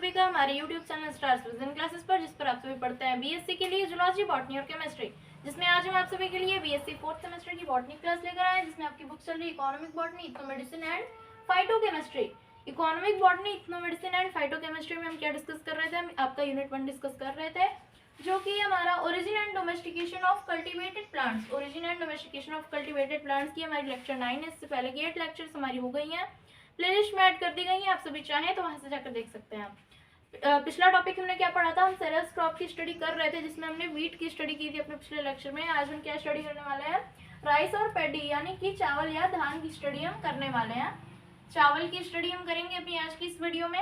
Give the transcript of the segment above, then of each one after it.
सभी का हमारे YouTube channel stars vision classes पर, जिस पर आप सभी पढ़ते हैं बीएससी के लिए जूलॉजी, बॉटनी और केमिस्ट्री, जिसमें आज हम आप सभी के लिए बीएससी फोर्थ सेमेस्टर की बॉटनी क्लास लेकर आए हैं, जिसमें आपकी बुक चल रही है economic botany, ethnomedicine and phytochemistry. Economic botany, ethnomedicine and phytochemistry में हम क्या डिस्कस कर रहे थे? हम आपका यूनिट 1 डिस्कस कर रहे थे, जो कि हमारा origin and domestication of cultivated plants. Origin and domestication of cultivated plants की हमारी लेक्चर 9 है। इससे पहले की 8 लेक्चर्स हमारी हो गई हैं, प्लेलिस्ट में ऐड कर दी गई है, आप सभी चाहें तो वहां से जाकर देख सकते हैं। पिछला टॉपिक हमने क्या पढ़ा था? हम सेरेस क्रॉप की स्टडी कर रहे थे, जिसमें हमने व्हीट की स्टडी की थी अपने पिछले लेक्चर में। आज हम क्या स्टडी करने वाले हैं? राइस और पैडी यानी कि चावल या धान की स्टडी हम करने वाले हैं। चावल की स्टडी हम करेंगे अपनी आज की इस वीडियो में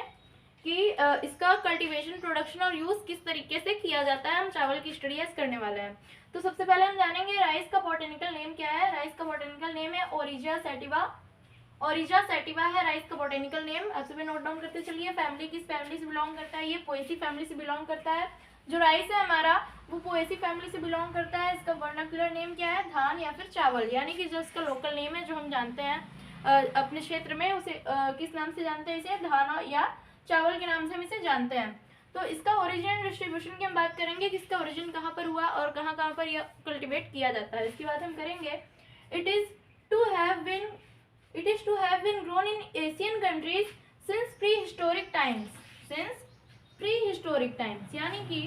कि इसका कल्टीवेशन, प्रोडक्शन और यूज किस तरीके से किया जाता है। हम चावल की स्टडी आज करने वाले हैं। तो सबसे पहले हम जानेंगे राइस का बॉटनिकल नेम क्या है। राइस का बॉटनिकल नेम है ओरिजिया सैटिवा। ओरिजिया सैटिवा है राइस का बॉटनिकल नेम। आप सभी नोट डाउन करते चलिए। फैमिली किस फैमिली से बिलोंग करता है? ये पोएसी फैमिली से बिलोंग करता है। जो राइस है हमारा वो पोएसी फैमिली से बिलोंग करता है। इसका वर्नाक्युलर नेम क्या है? धान या फिर चावल, यानी कि जो इसका लोकल नेम है, जो हम जानते हैं अपने क्षेत्र में, उसे किस नाम से जानते हैं? इसे धान या चावल के नाम से हम इसे जानते हैं। तो इसका ओरिजिन एंड डिस्ट्रीब्यूशन की हम बात करेंगे कि इसका ओरिजिन कहाँ पर हुआ और कहाँ कहाँ पर यह कल्टीवेट किया जाता है, इसकी बात हम करेंगे। It is to have been grown in Asian countries since prehistoric times, यानी कि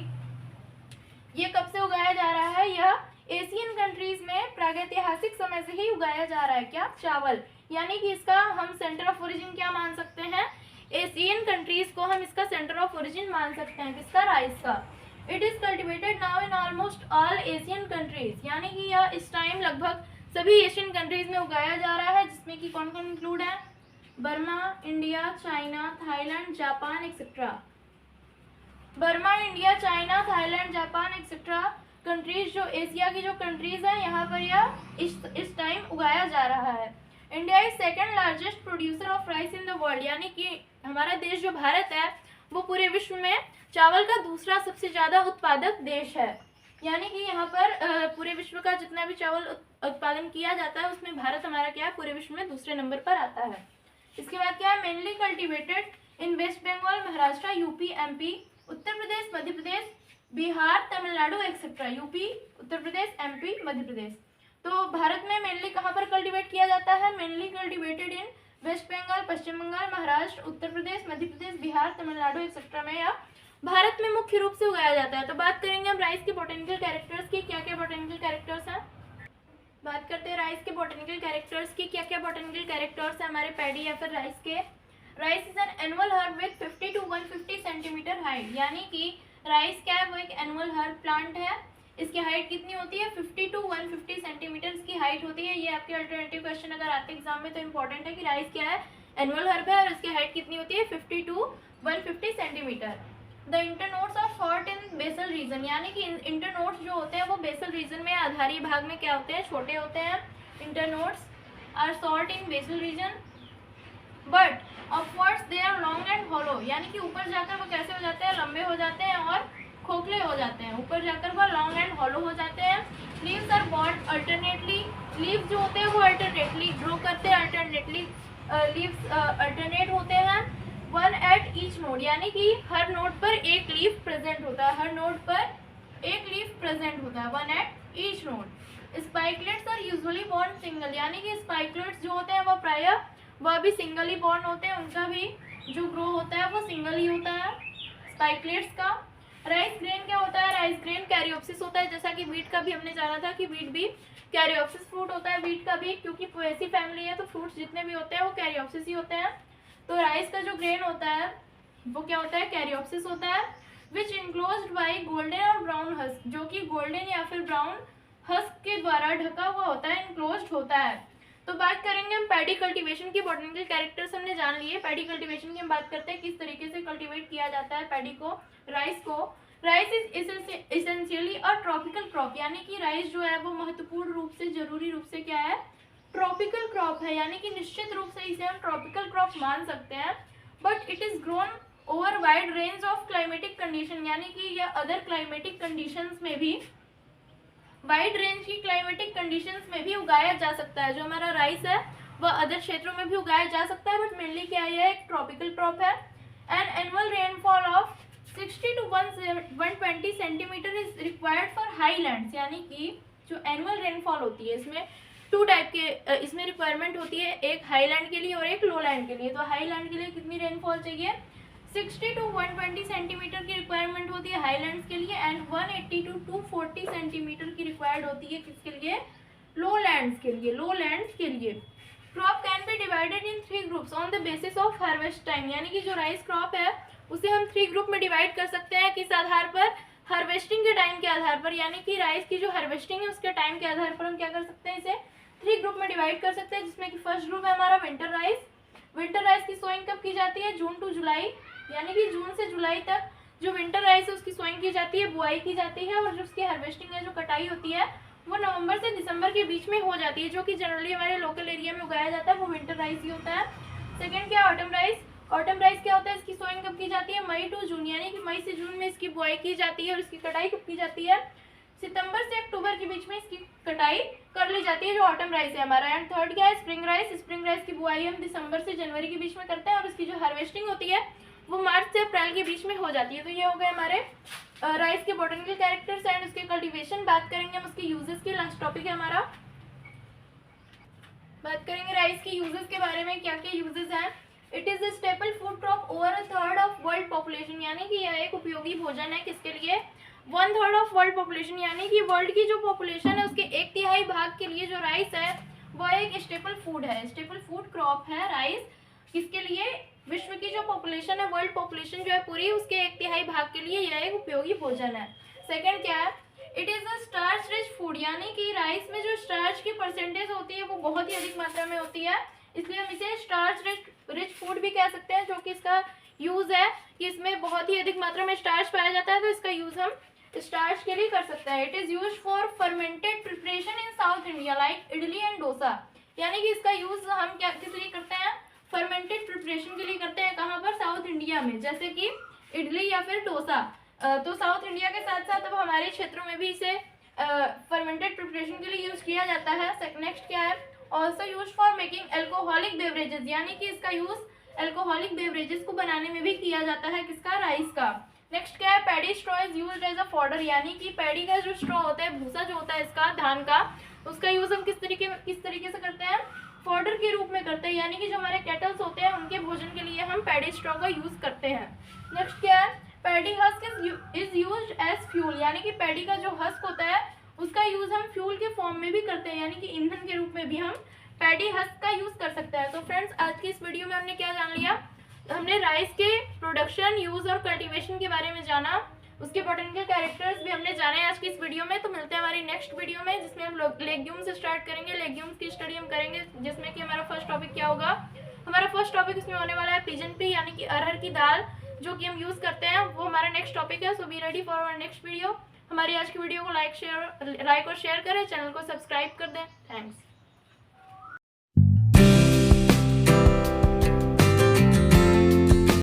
ये कब से उगाया जा रहा है? यह एशियन कंट्रीज में प्रागैतिहासिक समय से ही उगाया जा रहा है। क्या? चावल। यानी कि इसका हम सेंटर ऑफ ओरिजिन क्या मान सकते हैं? एशियन कंट्रीज को हम इसका सेंटर ऑफ ओरिजिन मान सकते हैं। किसका? राइस का। It is cultivated now in almost all Asian countries, यानी कि यह इस टाइम लगभग सभी एशियन कंट्रीज में उगाया जा रहा है, जिसमें कि कौन कौन इंक्लूड है? Burma, India, China, Thailand, Japan etcetera. Burma, India, China, Thailand, Japan etcetera countries, जो एशिया की जो कंट्रीज हैं, यहाँ पर यह इस टाइम उगाया जा रहा है। India is second largest producer of rice in the world, यानी कि हमारा देश जो भारत है वो पूरे विश्व में चावल का दूसरा सबसे ज्यादा उत्पादक देश है। यानी कि यहाँ पर पूरे विश्व का जितना भी चावल उत्पादन किया जाता है, उसमें भारत हमारा क्या है? पूरे विश्व में दूसरे नंबर पर आता है। इसके बाद क्या है? Mainly cultivated in West Bengal, Maharashtra, UP, MP, Uttar Pradesh, Madhya Pradesh, Bihar, Tamil Nadu etcetera. UP, Uttar Pradesh, MP, Madhya Pradesh. तो भारत में मेनली कहाँ पर कल्टीवेट किया जाता है? Mainly cultivated in West Bengal, Paschim Bengal, Maharashtra, Uttar Pradesh, Madhya Pradesh, Bihar, Tamil Nadu etcetera में या भारत में मुख्य रूप से उगाया जाता है। तो बात करेंगे हम राइस के बॉटनिकल कैरेक्टर्स की। क्या क्या बॉटनिकल कैरेक्टर्स हैं? बात करते हैं राइस के बॉटनिकल कैरेक्टर्स की। क्या क्या बॉटनिकल कैरेक्टर्स हैं हमारे पैडी या फिर राइस के? Rice is an annual herb with 50 to 150 centimetre height, यानी कि राइस क्या है? वो एक एनुअल हर्ब प्लांट है। इसकी हाइट कितनी होती है? 50 to 150 सेंटीमीटर की हाइट होती है। ये आपके अल्टरनेटिव क्वेश्चन अगर आते एग्जाम में तो इंपॉर्टेंट है कि राइस क्या है? एनुअल हर्ब है और इसकी हाइट कितनी होती है? 50 to 150 centimetre. The internodes are short in basal region, यानी कि इंटरनोड्स जो होते हैं वो बेसल रीजन में, आधारी भाग में क्या होते हैं? छोटे होते हैं। Internodes are short in basal region but upwards they are long and hollow, यानी कि ऊपर जाकर वो कैसे हो जाते हैं? लंबे हो जाते हैं और खोखले हो जाते हैं। ऊपर जाकर वो लॉन्ग एंड हॉलो हो जाते हैं। Leaves are borne alternately, leaves जो होते हैं वो अल्टरनेटली ग्रो करते हैं। अल्टरनेटली लीव्स अल्टरनेट होते हैं। वन एट ईच नोड, यानी कि हर नोड पर एक लीफ प्रेजेंट होता है। हर नोड पर एक लीफ प्रेजेंट होता है। One at each node. Spikelets are usually borne single, यानी कि स्पाइकलेट्स जो होते हैं वो प्रायः वह भी सिंगल ही बॉर्न होते हैं। उनका भी जो ग्रो होता है वो सिंगल ही होता है स्पाइकलेट्स का। राइस ग्रेन क्या होता है? राइस ग्रेन कैरियोप्सिस होता है, जैसा कि वीट का भी हमने जाना था कि वीट भी कैरियोप्सिस फ्रूट होता है। वीट का भी, क्योंकि पोएसी फैमिली है तो फ्रूट्स जितने भी होते हैं वो कैरियोप्सिस ही होते हैं। तो राइस का जो ग्रेन होता है वो क्या होता है? कैरियोप्सिस होता है। विच इनक्लोज्ड बाय गोल्डन और ब्राउन हस्क, जो कि गोल्डन या फिर ब्राउन हस्क के द्वारा ढका हुआ होता है, इनक्लोज्ड होता है। तो बात करेंगे हम पैडी कल्टीवेशन की। बॉटनिकल कैरेक्टर्स हमने जान लिए। पैडी कल्टीवेशन की हम बात करते हैं किस तरीके से कल्टीवेट किया जाता है पैडी को, राइस को। Rice is essentially a tropical crop, यानी कि राइस जो है वो महत्वपूर्ण रूप से, जरूरी रूप से क्या है? ट्रॉपिकल क्रॉप है, यानी कि निश्चित रूप से इसे हम ट्रॉपिकल क्रॉप मान सकते हैं। But it is grown over wide range of climatic condition, यानी कि यह अदर क्लाइमेटिक कंडीशंस में भी, वाइड रेंज की क्लाइमेटिक कंडीशंस में भी उगाया जा सकता है। जो हमारा राइस है वह अदर क्षेत्रों में भी उगाया जा सकता है, बट मेनली क्या है? एक ट्रॉपिकल क्रॉप है। An annual rainfall of 60 to 120 centimetre is required for highlands, यानी कि जो एनुअल रेनफॉल होती है इसमें टू टाइप के इसमें रिक्वायरमेंट होती है, एक हाईलैंड के लिए और एक लोलैंड के लिए। तो हाईलैंड के लिए कितनी रेनफॉल चाहिए, 60 to 120 सेंटीमीटर की रिक्वायरमेंट होती है हाईलैंड्स के लिए, एंड 180 to 240 सेंटीमीटर की रिक्वायर्ड होती है किसके लिए, लोलैंड्स के लिए, लोलैंड्स के लिए। Crop can be divided in 3 groups on the basis of harvest time, यानी कि जो राइस क्रॉप है उसे हम 3 ग्रुप में डिवाइड कर सकते हैं, किस आधार पर, हार्वेस्टिंग के टाइम के आधार पर, यानी कि राइस की जो हार्वेस्टिंग है उसके टाइम के आधार पर हम क्या कर सकते हैं, इसे 3 ग्रुप में डिवाइड कर सकते हैं, जिसमें कि फर्स्ट ग्रुप है हमारा विंटर राइस। विंटर राइस की सोइंग कब की जाती है, जून टू जुलाई, यानी कि जून से जुलाई तक जो विंटर राइस है उसकी सोइंग की जाती है, बुआई की जाती है, और जो उसकी हार्वेस्टिंग है, जो कटाई होती है, वो नवंबर से दिसंबर के बीच में हो जाती है, जो कि जनरली हमारे लोकल एरिया में उगाया जाता है, वो विंटर राइस ही होता है। सेकंड क्या, ऑटम राइस। ऑटम राइस क्या होता है, इसकी सोइंग कब की जाती है, मई टू जून, यानी कि मई से जून में इसकी बुआई की जाती है, और इसकी कटाई कब की जाती है, सितंबर से अक्टूबर के बीच में इसकी कटाई कर ली जाती है, जो ऑटम राइस है हमारा। एंड थर्ड क्या है, स्प्रिंग राइस। स्प्रिंग राइस की बुआई हम दिसंबर से जनवरी के बीच में करते हैं, और उसकी जो हार्वेस्टिंग होती है वो मार्च से अप्रैल के बीच में हो जाती है। तो ये हो गए हमारे राइस के बॉटनिकल कैरेक्टर्स एंड उसके कल्टीवेशन। बात करेंगे हम उसके यूजेस की, लास्ट टॉपिक है हमारा। बात करेंगे राइस की यूजेस के बारे में, क्या क्या यूजेस हैं। It is a staple food crop over 1/3 of world population, यानी कि यह एक उपयोगी भोजन है किसके लिए, 1/3 ऑफ वर्ल्ड पॉपुलेशन, यानी कि वर्ल्ड की जो पॉपुलेशन है उसके 1/3 भाग के लिए जो राइस है वह एक स्टेपल फूड है, स्टेपल फूड क्रॉप है राइस। किसके लिए, विश्व की जो पॉपुलेशन है, वर्ल्ड पॉपुलेशन जो है पूरी, उसके 1/3 भाग के लिए यह एक उपयोगी भोजन है। सेकंड क्या है, it is a starch rich food, यानी कि राइस में जो स्टार्च की परसेंटेज होती है वो बहुत ही अधिक मात्रा में होती है, इसलिए हम इसे स्टार्च रिच फूड भी कह सकते हैं, जो कि इसका यूज है कि इसमें बहुत ही अधिक मात्रा में स्टार्च पाया जाता है, तो इसका यूज हम स्टार्च के लिए कर सकते हैं। It is use for fermented preparation in south India like idli and dosa, यानी कि इसका यूज हम क्या किस लिए करते हैं, फर्मेंटेड प्रिपरेशन के लिए करते हैं, कहाँ पर, साउथ इंडिया में, जैसे कि इडली या फिर डोसा। तो साउथ इंडिया के साथ साथ अब हमारे क्षेत्रों में भी इसे फर्मेंटेड प्रिपरेशन के लिए यूज किया जाता है। नेक्स्ट क्या है, also use for making alcoholic beverages, यानी कि इसका यूज एल्कोहलिक बेवरेजेस को बनाने में भी किया जाता है, किसका, राइस का। नेक्स्ट क्या है, paddy straw is used as a fodder, यानी कि पैडी का जो स्ट्रॉ होता है, भूसा जो होता है इसका, धान का, उसका यूज हम किस तरीके से करते हैं, फॉडर के रूप में करते हैं, यानी कि जो हमारे कैटल्स होते हैं उनके भोजन के लिए हम पैडी स्ट्रॉ का यूज करते हैं। नेक्स्ट क्या है, paddy husk is used as fuel, यानी कि पैडी का जो हस्क होता है उसका यूज हम फ्यूल के फॉर्म में भी करते हैं, यानी कि ईंधन के रूप में भी हम पैडी हस्क का यूज कर सकते हैं। तो फ्रेंड्स, आज की इस वीडियो में हमने क्या जान लिया, हमने राइस के प्रोडक्शन, यूज और कल्टीवेशन के बारे में जाना, उसके बॉटनिकल कैरेक्टर्स भी हमने जाने आज की इस वीडियो में। तो मिलते हैं हमारी नेक्स्ट वीडियो में, जिसमें हम लेग्यूम्स से स्टार्ट करेंगे, लेग्यूम्स की स्टडी हम करेंगे, जिसमें कि हमारा फर्स्ट टॉपिक क्या होगा, हमारा फर्स्ट टॉपिक इसमें होने वाला है पिजन पी, यानी कि अरहर की दाल जो कि हम यूज करते हैं, वो हमारा नेक्स्ट टॉपिक है। So be ready for our next video. हमारी आज की वीडियो को लाइक और शेयर करें, चैनल को सब्सक्राइब कर दें। थैंक्स।